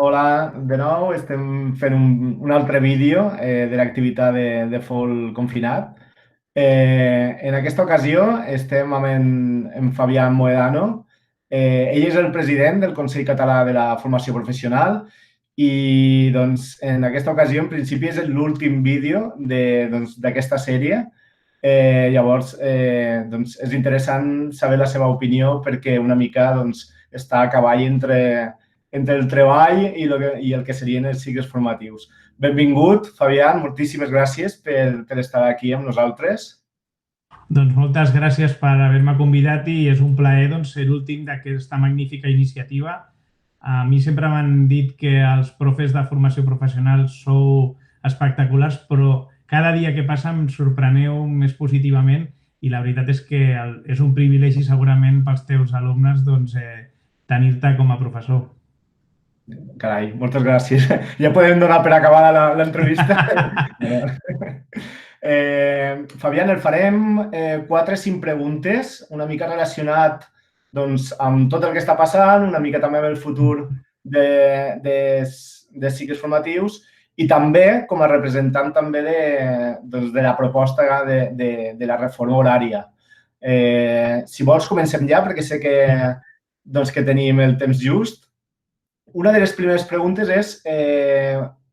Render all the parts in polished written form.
Hola, de nou estem fent un altre vídeo de l'activitat de Fall Confinat. En aquesta ocasió estem amb en Fabián Moedano. Ell és el president del Consell Català de la Formació Professional i doncs, en aquesta ocasió, en principi, és l'últim vídeo d'aquesta sèrie. Llavors, és interessant saber la seva opinió perquè una mica està a cavall entre el treball i el que serien els cicles formatius. Benvingut, Fabián, moltíssimes gràcies per estar aquí amb nosaltres. Doncs moltes gràcies per haver-me convidat i és un plaer ser l'últim d'aquesta magnífica iniciativa. A mi sempre m'han dit que els profes de formació professional sou espectaculars, però cada dia que passa em sorpreneu més positivament i la veritat és que és un privilegi segurament pels teus alumnes tenir-te com a professor. Carai, moltes gràcies. Ja podem donar per acabada l'entrevista. Fabián, el farem 4 o 5 preguntes, una mica relacionat amb tot el que està passant, una mica també amb el futur de cicles formatius i també com a representant també de la proposta de la reforma horària. Si vols, comencem ja, perquè sé que tenim el temps just. Una de les primeres preguntes és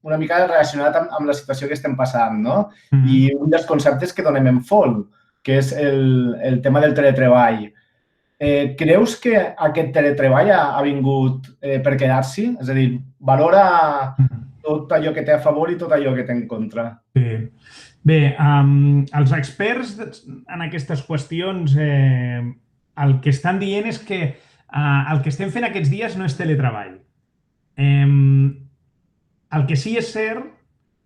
una mica relacionat amb la situació que estem passant, no? I un dels conceptes que donem en FOL, que és el tema del teletreball. Creus que aquest teletreball ha vingut per quedar-s'hi? És a dir, valora tot allò que té a favor i tot allò que té en contra. Bé, els experts en aquestes qüestions el que estan dient és que el que estem fent aquests dies no és teletreball. El que sí és cert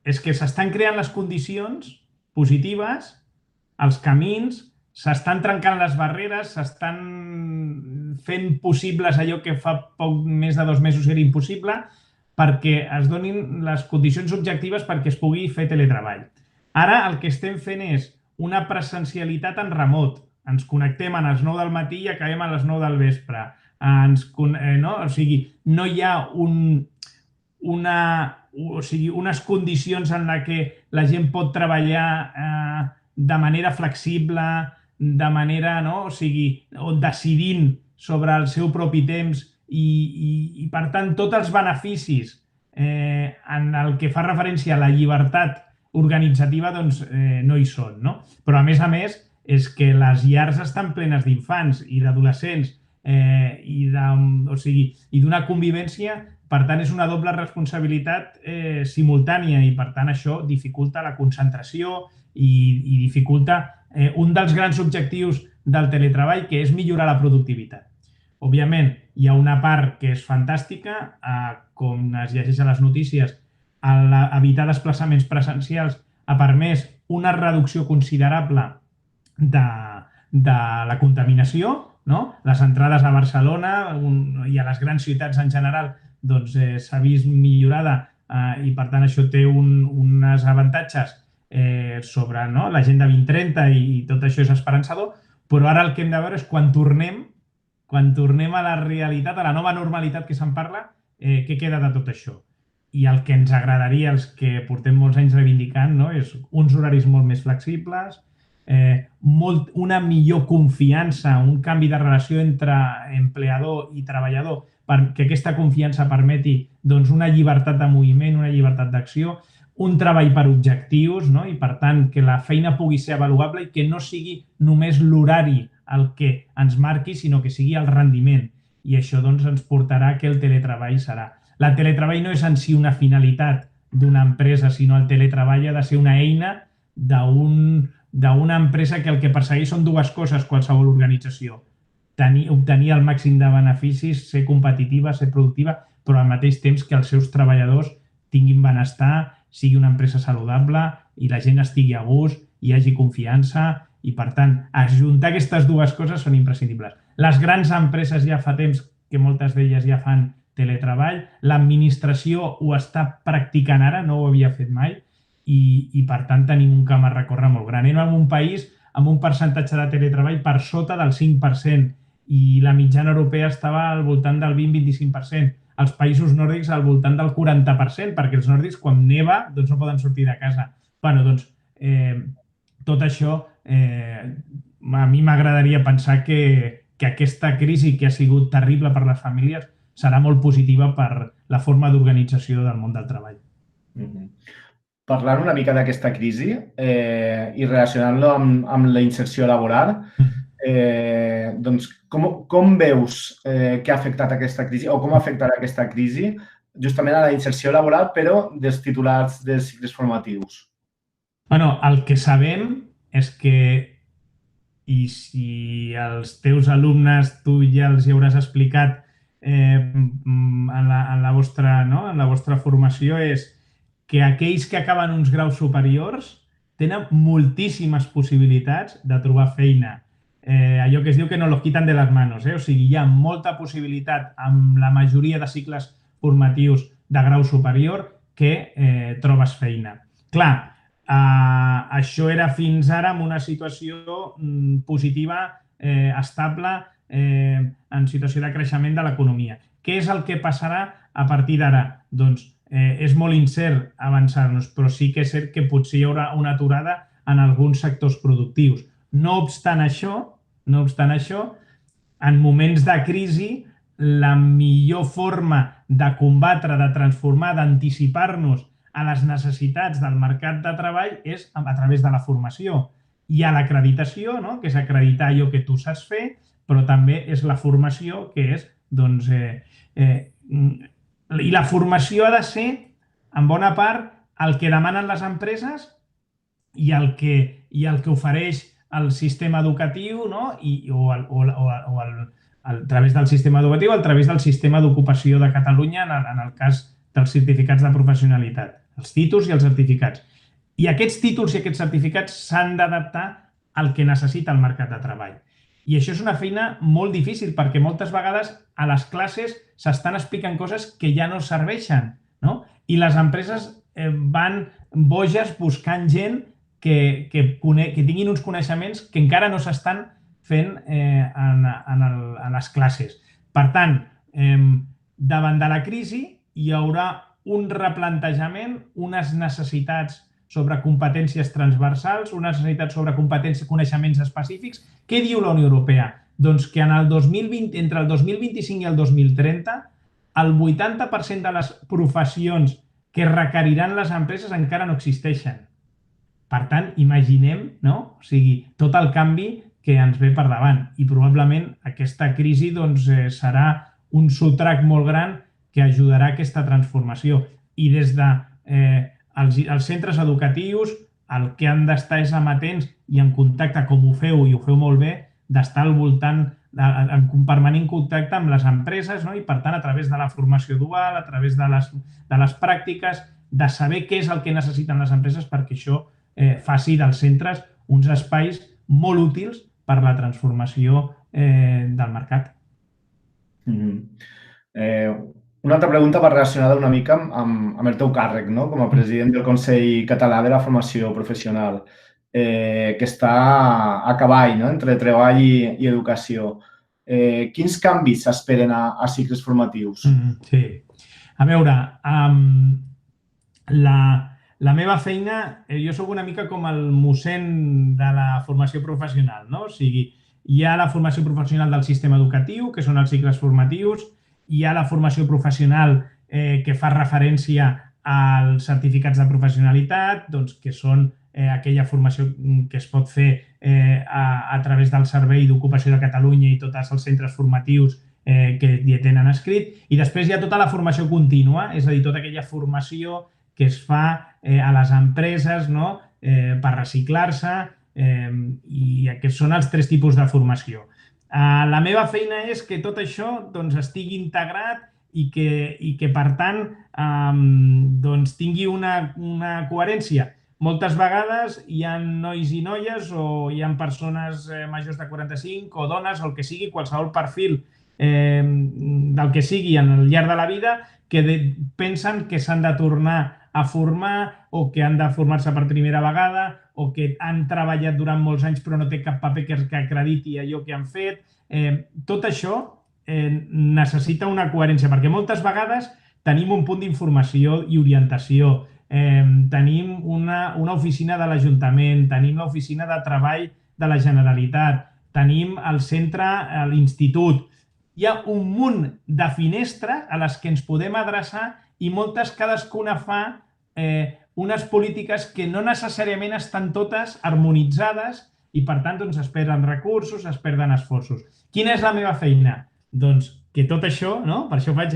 és que s'estan creant les condicions positives, els camins, s'estan trencant les barreres, s'estan fent possibles allò que fa poc més de 2 mesos era impossible perquè es donin les condicions objectives perquè es pugui fer teletreball. Ara el que estem fent és una presencialitat en remot. Ens connectem a les 9 del matí i acabem a les 9 del vespre. O sigui, no hi ha unes condicions en les que la gent pot treballar de manera flexible, de manera, decidint sobre el seu propi temps i per tant, tots els beneficis en el que fa referència a la llibertat organitzativa no hi són. Però, a més, és que les llars estan plenes d'infants i d'adolescents i d'una convivència, per tant, és una doble responsabilitat simultània i, per tant, això dificulta la concentració i dificulta un dels grans objectius del teletreball, que és millorar la productivitat. Òbviament, hi ha una part que és fantàstica, com es llegeix a les notícies, evitar desplaçaments presencials ha permès una reducció considerable de la contaminació. Les entrades a Barcelona i a les grans ciutats en general s'ha vist millorada i, per tant, això té uns avantatges sobre l'Agenda 2030 i tot això és esperançador, però ara el que hem de veure és quan tornem a la realitat, a la nova normalitat que se'n parla, què queda de tot això. I el que ens agradaria, els que portem molts anys reivindicant, és uns horaris molt més flexibles, una millor confiança, un canvi de relació entre empleador i treballador perquè aquesta confiança permeti una llibertat de moviment, una llibertat d'acció, un treball per objectius i, per tant, que la feina pugui ser avaluable i que no sigui només l'horari el que ens marqui, sinó que sigui el rendiment. I això ens portarà que el teletreball serà. El teletreball no és en si una finalitat d'una empresa, sinó el teletreball ha de ser una eina d'una empresa que el que persegueix són dues coses, qualsevol organització. Obtenir el màxim de beneficis, ser competitiva, ser productiva, però al mateix temps que els seus treballadors tinguin benestar, sigui una empresa saludable i la gent estigui a gust, hi hagi confiança i, per tant, ajuntar aquestes dues coses són imprescindibles. Les grans empreses ja fa temps que moltes d'elles ja fan teletreball, l'administració ho està practicant ara, no ho havia fet mai, i per tant tenim un camp a recórrer molt gran. Anem en un país amb un percentatge de teletreball per sota del 5% i la mitjana europea estava al voltant del 20-25%. als països nòrdics al voltant del 40%, perquè els nòrdics quan neva doncs no poden sortir de casa. Bueno, doncs tot això a mi m'agradaria pensar que aquesta crisi que ha sigut terrible per les famílies serà molt positiva per la forma d'organització del món del treball. Parlant una mica d'aquesta crisi i relacionant-lo amb la inserció laboral, doncs com veus que ha afectat aquesta crisi o com afectarà aquesta crisi justament a la inserció laboral però dels titulats dels cicles formatius? Bueno, el que sabem és que, i si als teus alumnes tu ja els hi hauràs explicat en la vostra formació, és que aquells que acaben uns graus superiors tenen moltíssimes possibilitats de trobar feina. Allò que es diu que no los quitan de les manos. O sigui, hi ha molta possibilitat amb la majoria de cicles formatius de grau superior que trobes feina. Clar, això era fins ara en una situació positiva, estable, en situació de creixement de l'economia. Què és el que passarà a partir d'ara? Doncs és molt incert avançar-nos, però sí que és cert que potser hi haurà una aturada en alguns sectors productius. No obstant això, en moments de crisi, la millor forma de combatre, de transformar, d'anticipar-nos a les necessitats del mercat de treball és a través de la formació. Hi ha l'acreditació, que és acreditar allò que tu saps fer, però també és la formació, que és, doncs, i la formació ha de ser, en bona part, el que demanen les empreses i el que ofereix el sistema educatiu, o a través del sistema educatiu, a través del sistema d'ocupació de Catalunya, en el cas dels certificats de professionalitat, els títols i els certificats. I aquests títols i aquests certificats s'han d'adaptar al que necessita el mercat de treball. I això és una feina molt difícil perquè moltes vegades a les classes s'estan explicant coses que ja no serveixen, i les empreses van boges buscant gent que tinguin uns coneixements que encara no s'estan fent en les classes. Per tant, davant de la crisi hi haurà un replantejament, unes necessitats sobre competències transversals, unes necessitats sobre coneixements específics. Què diu la Unió Europea? Doncs que entre el 2025 i el 2030 el 80% de les professions que requeriran les empreses encara no existeixen. Per tant, imaginem tot el canvi que ens ve per davant i probablement aquesta crisi serà un sotrac molt gran que ajudarà a aquesta transformació. I des dels centres educatius el que han d'estar és amatents i en contacte, com ho feu i ho feu molt bé, d'estar al voltant, en permanent contacte amb les empreses i, per tant, a través de la formació dual, a través de les pràctiques, de saber què és el que necessiten les empreses perquè això faci dels centres uns espais molt útils per a la transformació del mercat. Una altra pregunta va relacionada una mica amb el teu càrrec, com a president del Consell Català de la Formació Professional, que està a cavall entre treball i educació. Quins canvis s'esperen a cicles formatius? Sí. A veure, la meva feina, jo soc una mica com el mossèn de la formació professional, O sigui, hi ha la formació professional del sistema educatiu, que són els cicles formatius, hi ha la formació professional que fa referència als certificats de professionalitat, que són aquella formació que es pot fer a través del Servei d'Ocupació de Catalunya i tots els centres formatius que hi tenen escrit. I després hi ha tota la formació contínua, és a dir, tota aquella formació que es fa a les empreses per reciclar-se, i aquests són els 3 tipus de formació. La meva feina és que tot això estigui integrat i que per tant, tingui una coherència. Moltes vegades hi ha nois i noies o hi ha persones majors de 45 o dones o el que sigui, qualsevol perfil del que sigui al llarg de la vida, que pensen que s'han de tornar a formar o que han de formar-se per primera vegada o que han treballat durant molts anys però no té cap paper que acrediti allò que han fet. Tot això necessita una coherència, perquè moltes vegades tenim un punt d'informació i orientació, tenim una oficina de l'Ajuntament, tenim l'oficina de treball de la Generalitat, tenim el centre, l'institut. Hi ha un munt de finestres a les que ens podem adreçar i moltes cadascuna fa unes polítiques que no necessàriament estan totes harmonitzades i, per tant, doncs, es perden recursos, es perden esforços. Quina és la meva feina? Doncs que tot això, no? Per això faig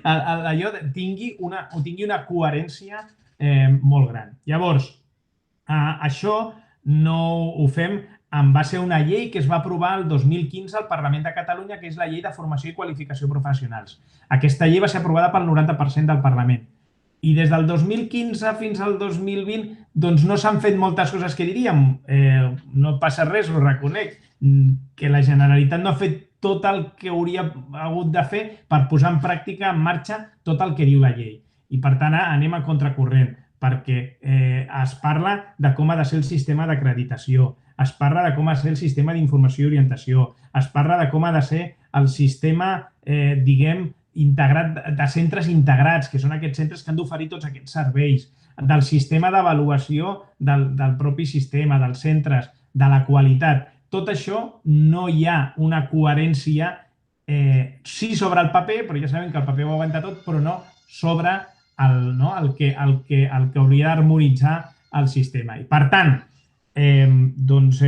allò, tingui una coherència molt gran. Llavors, això no ho fem en base a una llei que es va aprovar el 2015 al Parlament de Catalunya, que és la Llei de Formació i Qualificació Professionals. Aquesta llei va ser aprovada pel 90% del Parlament. I des del 2015 fins al 2020 doncs no s'han fet moltes coses que diríem. No passa res, ho reconec, que la Generalitat no ha fet tot el que hauria hagut de fer per posar en pràctica, en marxa, tot el que diu la llei. I per tant anem a contracorrent, perquè es parla de com ha de ser el sistema d'acreditació, es parla de com ha de ser el sistema d'informació i orientació, es parla de com ha de ser el sistema, diguem, integrat, de centres integrats, que són aquests centres que han d'oferir tots aquests serveis, del sistema d'avaluació del propi sistema, dels centres, de la qualitat. Tot això no hi ha una coherència, sí sobre el paper, però ja sabem que el paper ho aguanta tot, però no sobre el que hauria d'harmonitzar el sistema. I per tant, doncs,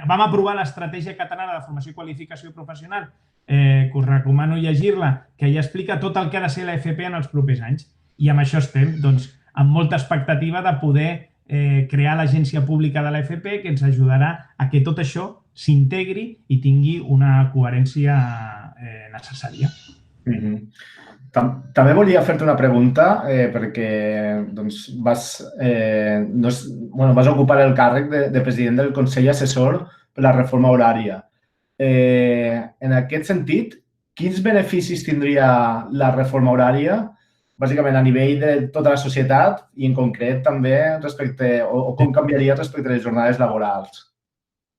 vam aprovar l'Estratègia Catalana de Formació i Qualificació Professional, que us recomano llegir-la, que ja explica tot el que ha de ser l'FP en els propers anys. I amb això estem, doncs, amb molta expectativa de poder crear l'agència pública de l'FP, que ens ajudarà a que tot això s'integri i tingui una coherència necessària. També volia fer-te una pregunta, perquè vas ocupar el càrrec de president del Consell Assessor per la Reforma Horària. En aquest sentit, quins beneficis tindria la reforma horària, bàsicament a nivell de tota la societat i en concret també respecte, o com canviaria respecte a les jornades laborals?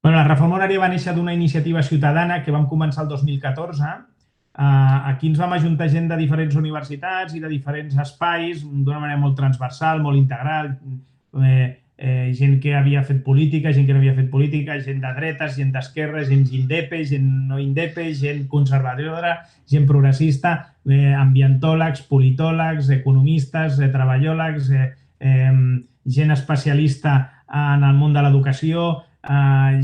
La reforma horària va néixer d'una iniciativa ciutadana que vam començar el 2014. Aquí ens vam ajuntar gent de diferents universitats i de diferents espais d'una manera molt transversal, molt integral, gent que havia fet política, gent que no havia fet política, gent de dretes, gent d'esquerres, gent indepe, gent no indepe, gent conservadora, gent progressista, ambientòlegs, politòlegs, economistes, treballòlegs, gent especialista en el món de l'educació,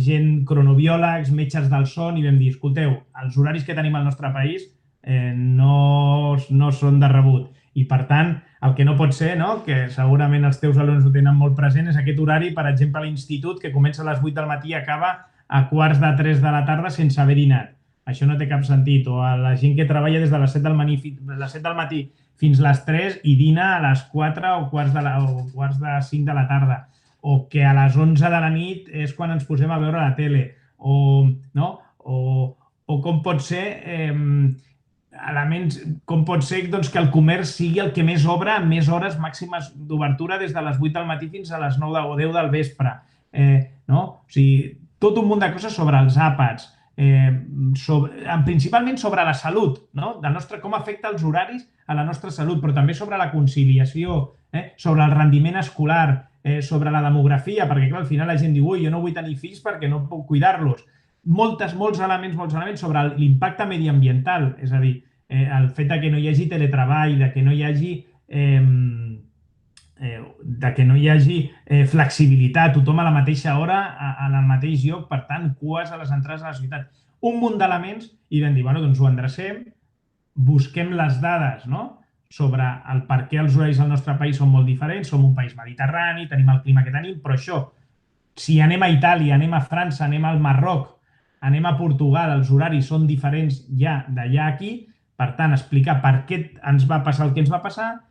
gent cronobiòlegs, metges del son, i vam dir, escolteu, els horaris que tenim al nostre país no són de rebut. I, per tant, el que no pot ser, que segurament els teus alumnes ho tenen molt present, és aquest horari, per exemple, a l'institut, que comença a les 8 del matí i acaba a 2:45 de la tarda sense haver dinat. Això no té cap sentit. O a la gent que treballa des de les 7 del matí fins les 3 i dina a les 4 o quarts de 5 de la tarda. O que a les 11 de la nit és quan ens posem a veure la tele. O com pot ser que el comerç sigui el que més obre amb més hores màximes d'obertura des de les 8 del matí fins a les 9 o 10 del vespre. O sigui, tot un munt de coses sobre els àpats, principalment sobre la salut, com afecta els horaris a la nostra salut, però també sobre la conciliació, sobre el rendiment escolar, sobre la demografia, perquè clar, al final la gent diu jo no vull tenir fills perquè no puc cuidar-los. Molts elements sobre l'impacte mediambiental, és a dir, el fet que no hi hagi teletreball, que no hi hagi flexibilitat, tothom a la mateixa hora, en el mateix lloc, per tant, cues a les entrades a la ciutat. Un munt d'elements i vam dir, doncs ho endrecem, busquem les dades, sobre el per què els horaris al nostre país són molt diferents, som un país mediterrani, tenim el clima que tenim, però això, si anem a Itàlia, anem a França, anem al Marroc, anem a Portugal, els horaris són diferents ja d'allà a aquí, per tant, explicar per què ens va passar el que ens va passar,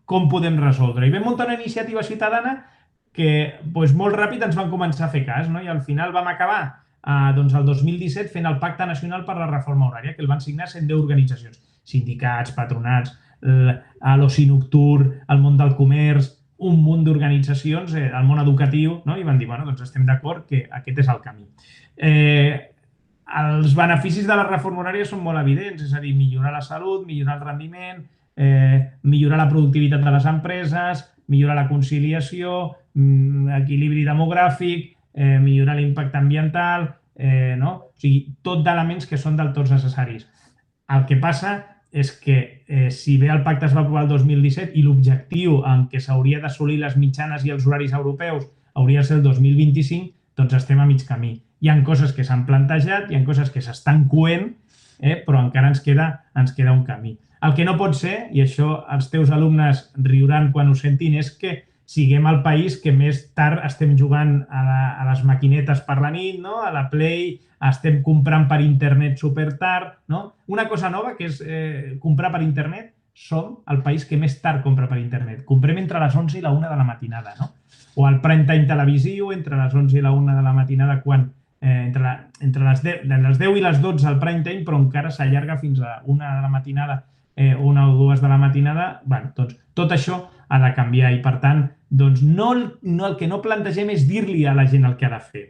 com podem resoldre. I vam muntar una iniciativa ciutadana que molt ràpid ens van començar a fer cas, i al final vam acabar el 2017 fent el Pacte Nacional per la Reforma Horària, que el van signar 110 organitzacions, sindicats, patronats, l'oci nocturn, el món del comerç, un munt d'organitzacions, el món educatiu, i van dir, doncs estem d'acord que aquest és el camí. els beneficis de la reforma horària són molt evidents, és a dir, millorar la salut, millorar el rendiment, millorar la productivitat de les empreses, millorar la conciliació, equilibri demogràfic, millorar l'impacte ambiental, no? O sigui, tot d'elements que són del tot necessaris. El que passa és que si bé el pacte es va aprovar el 2017 i l'objectiu en què s'hauria d'assolir les mitjanes i els horaris europeus hauria de ser el 2025, doncs estem a mig camí. Hi ha coses que s'han plantejat, hi ha coses que s'estan coent, però encara ens queda un camí. El que no pot ser, i això els teus alumnes riuran quan ho sentin, és que siguem el país que més tard estem jugant a les maquinetes per la nit, no? A la Play, estem comprant per internet super tard, no? Una cosa nova que és comprar per internet, som el país que més tard compra per internet. Comprem entre les 11 i la 1 de la matinada, no? O el prime time televisiu entre les 11 i la 1 de la matinada, quan entre les 10 i les 12 el prime time, però encara s'allarga fins a 1 de la matinada, 1 o 2 de la matinada. Bé, doncs tot això ha de canviar i, per tant, doncs el que no plantegem és dir-li a la gent el que ha de fer,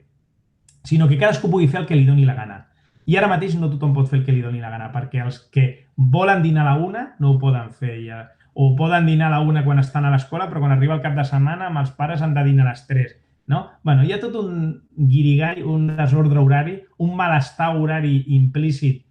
sinó que cadascú pugui fer el que li doni la gana. I ara mateix no tothom pot fer el que li doni la gana, perquè els que volen dinar a la 1 no ho poden fer ja. O poden dinar a la 1 quan estan a l'escola, però quan arriba el cap de setmana amb els pares han de dinar a les 3. No? Bueno, hi ha tot un guirigall, un desordre horari, un malestar horari implícit.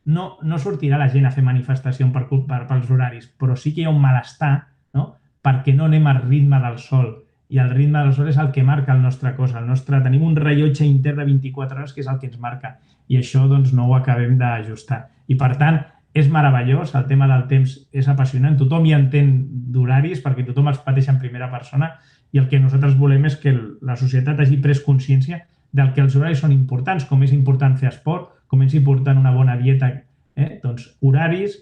No sortirà la gent a fer manifestació pels horaris, però sí que hi ha un malestar, no? Perquè no anem al ritme del sol. I el ritme del sol és el que marca el nostre cos. Tenim un rellotge intern de 24 hores que és el que ens marca. I això doncs, no ho acabem d'ajustar. I per tant, és meravellós, el tema del temps és apassionant. Tothom hi entén d'horaris perquè tothom els pateix en primera persona i el que nosaltres volem és que la societat hagi pres consciència del que els horaris són importants, com és important fer esport, com és important una bona dieta. Doncs horaris,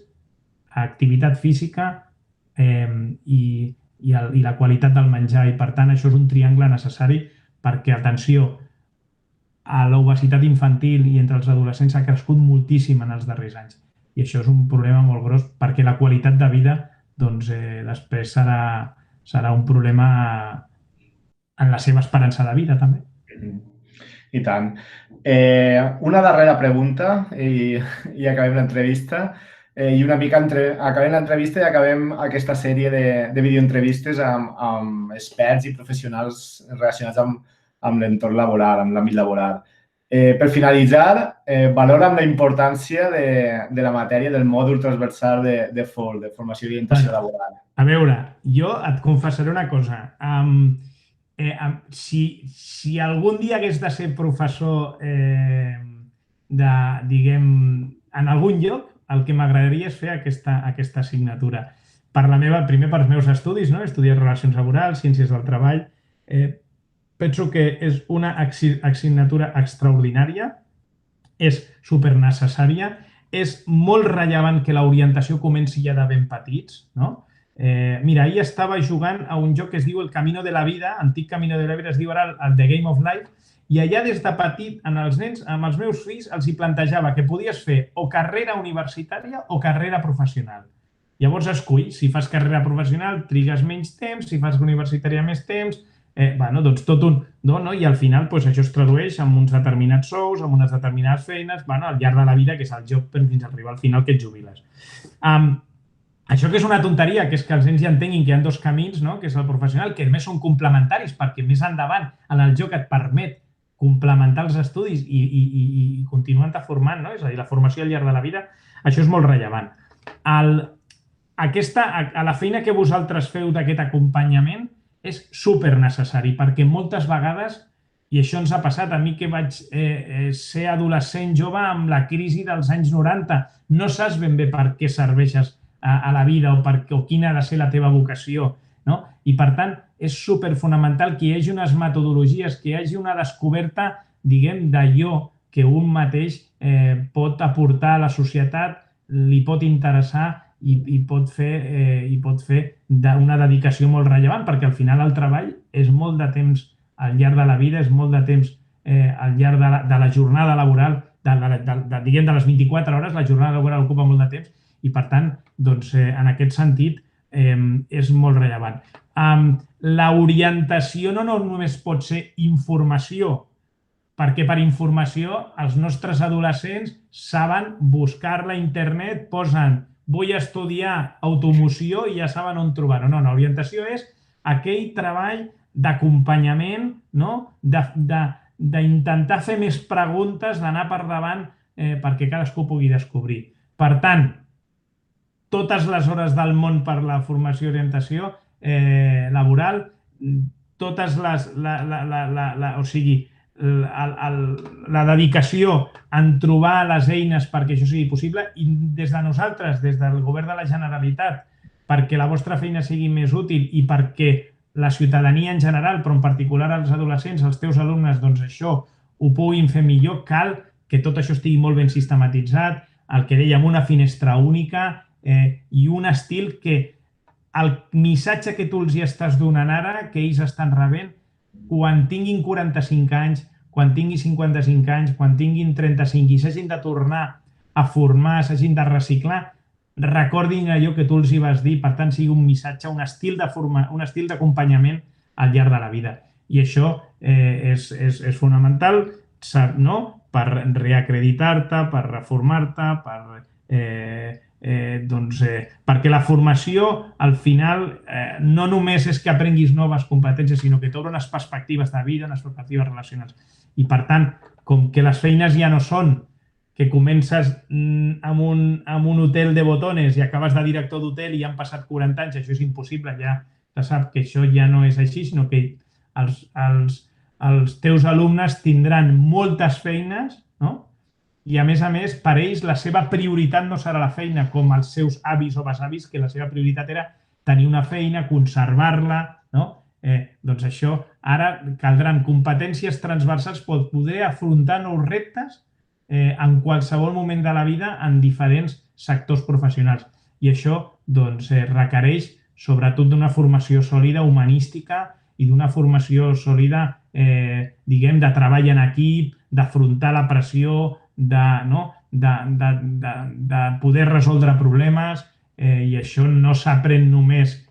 activitat física i la qualitat del menjar. I, per tant, això és un triangle necessari perquè, atenció, a l'obesitat infantil i entre els adolescents ha crescut moltíssim en els darrers anys. I això és un problema molt gros perquè la qualitat de vida doncs, després serà un problema en la seva esperança de vida, també. I tant. Una darrera pregunta i acabem l'entrevista. I una mica acabem l'entrevista i acabem aquesta sèrie de videoentrevistes amb experts i professionals relacionats amb l'entorn laboral, amb l'àmbit laboral. Per finalitzar, valora'm la importància de la matèria del mòdul transversal de FOL, de Formació i Orientació Laboral. A veure, jo et confessaré una cosa. Si algun dia hagués de ser professor diguem, en algun lloc, el que m'agradaria és fer aquesta assignatura. Primer pels meus estudis, no? He estudiat Relacions Laborals, Ciències del Treball. Penso que és una assignatura extraordinària, és supernecessària, és molt rellevant que l'orientació comenci ja de ben petits, no? Mira, ahir estava jugant a un joc que es diu El Camino de la Vida, antic Camino de la Vida, es diu ara el The Game of Life, i allà des de petit, els nens, amb els meus fills, els hi plantejava que podies fer o carrera universitària o carrera professional. Llavors escull, si fas carrera professional trigues menys temps, si fas universitària més temps, doncs tot un... I al final això es tradueix en uns determinats sous, en unes determinades feines, al llarg de la vida, que és el joc fins a arribar al final que et jubiles. Això que és una tonteria, que és que els nens ja entenguin que hi ha dos camins, que és el professional, que a més són complementaris, perquè més endavant en el joc et permet complementar els estudis i continuant-te formant, és a dir, la formació al llarg de la vida, això és molt rellevant. A la feina que vosaltres feu d'aquest acompanyament és supernecessari, perquè moltes vegades, i això ens ha passat, a mi que vaig ser adolescent jove amb la crisi dels anys 90, no saps ben bé per què serveixes a la vida o quina ha de ser la teva vocació, no? I, per tant, és superfonamental que hi hagi unes metodologies, que hi hagi una descoberta, diguem, d'allò que un mateix pot aportar a la societat, li pot interessar i pot fer una dedicació molt rellevant, perquè al final el treball és molt de temps al llarg de la vida, és molt de temps al llarg de la jornada laboral, diguem, de les 24 hores, la jornada laboral ocupa molt de temps i, per tant, en aquest sentit, és molt rellevant. L'orientació no només pot ser informació, perquè per informació els nostres adolescents saben buscar-la a internet, posen vull estudiar automoció i ja saben on trobar-ho. No, l'orientació és aquell treball d'acompanyament, no? D'intentar fer més preguntes, d'anar per davant perquè cadascú pugui descobrir. Per tant, totes les hores del món per la formació i orientació laboral, totes les... o sigui, la dedicació en trobar les eines perquè això sigui possible i des de nosaltres, des del Govern de la Generalitat, perquè la vostra feina sigui més útil i perquè la ciutadania en general, però en particular els adolescents, els teus alumnes, doncs això ho puguin fer millor, cal que tot això estigui molt ben sistematitzat, el que dèiem, una finestra única i un estil que el missatge que tu els hi estàs donant ara, que ells estan rebent, quan tinguin 45 anys, quan tinguin 55 anys, quan tinguin 35 i s'hagin de tornar a formar, s'hagin de reciclar, recordin allò que tu els hi vas dir, per tant sigui un missatge, un estil d'acompanyament al llarg de la vida. I això és fonamental, no? Per reacreditar-te, per reformar-te, perquè la formació al final no només és que aprenguis noves competències, sinó que t'obre unes perspectives de vida, unes perspectives relacionals. I per tant, com que les feines ja no són que comences amb un hotel de botones i acabes de director d'hotel i ja han passat 40 anys, això és impossible, ja se sap que això ja no és així, sinó que els teus alumnes tindran moltes feines, no? I a més, per ells la seva prioritat no serà la feina com els seus avis o besavis, que la seva prioritat era tenir una feina, conservar-la, no? Doncs això, ara caldran competències transversals per poder afrontar nous reptes en qualsevol moment de la vida en diferents sectors professionals. I això doncs, requereix sobretot d'una formació sòlida humanística i d'una formació sòlida, diguem, de treball en equip, d'afrontar la pressió, de poder resoldre problemes, i això no s'aprèn només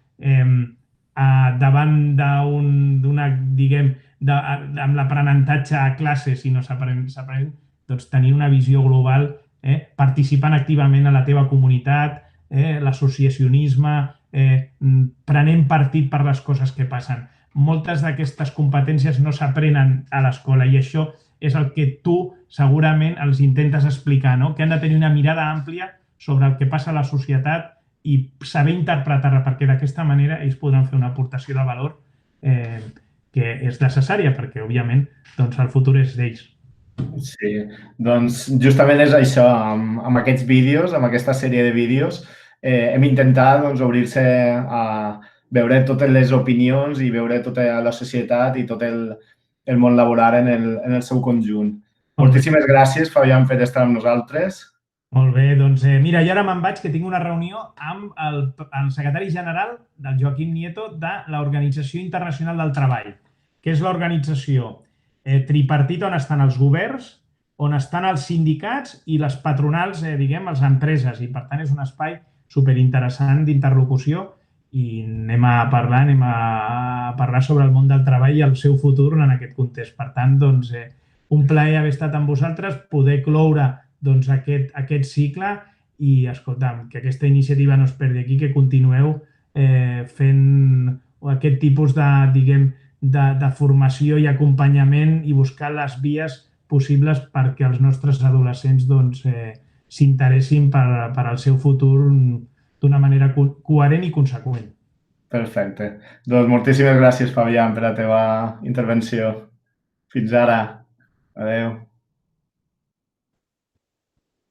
davant d'una, diguem, amb l'aprenentatge a classe, sinó s'aprèn tenir una visió global, participant activament a la teva comunitat, l'associacionisme, prenent partit per les coses que passen. Moltes d'aquestes competències no s'aprenen a l'escola i això és el que tu segurament els intentes explicar, no? Que han de tenir una mirada àmplia sobre el que passa a la societat i saber interpretar-la, perquè d'aquesta manera ells podran fer una aportació de valor que és necessària, perquè, òbviament, doncs el futur és d'ells. Sí, doncs justament és això, amb aquests vídeos, amb aquesta sèrie de vídeos, hem intentat obrir-se a veure totes les opinions i veure tota la societat i tot el món laboral en el seu conjunt. Moltíssimes gràcies, Fabián, per estar amb nosaltres. Molt bé, doncs mira, jo ara me'n vaig, que tinc una reunió amb el secretari general del Joaquim Nieto de l'Organització Internacional del Treball, que és l'organització tripartita on estan els governs, on estan els sindicats i les patronals, diguem, les empreses. I, per tant, és un espai superinteressant d'interlocució i anem a parlar sobre el món del treball i el seu futur en aquest context. Per tant, doncs, un plaer haver estat amb vosaltres, poder cloure aquest cicle i, escolta'm, que aquesta iniciativa no es perdi aquí, que continueu fent aquest tipus de formació i acompanyament i buscar les vies possibles perquè els nostres adolescents s'interessin per al seu futur d'una manera coherent i conseqüent. Perfecte. Doncs moltíssimes gràcies, Fabián, per la teva intervenció. Fins ara. Adéu.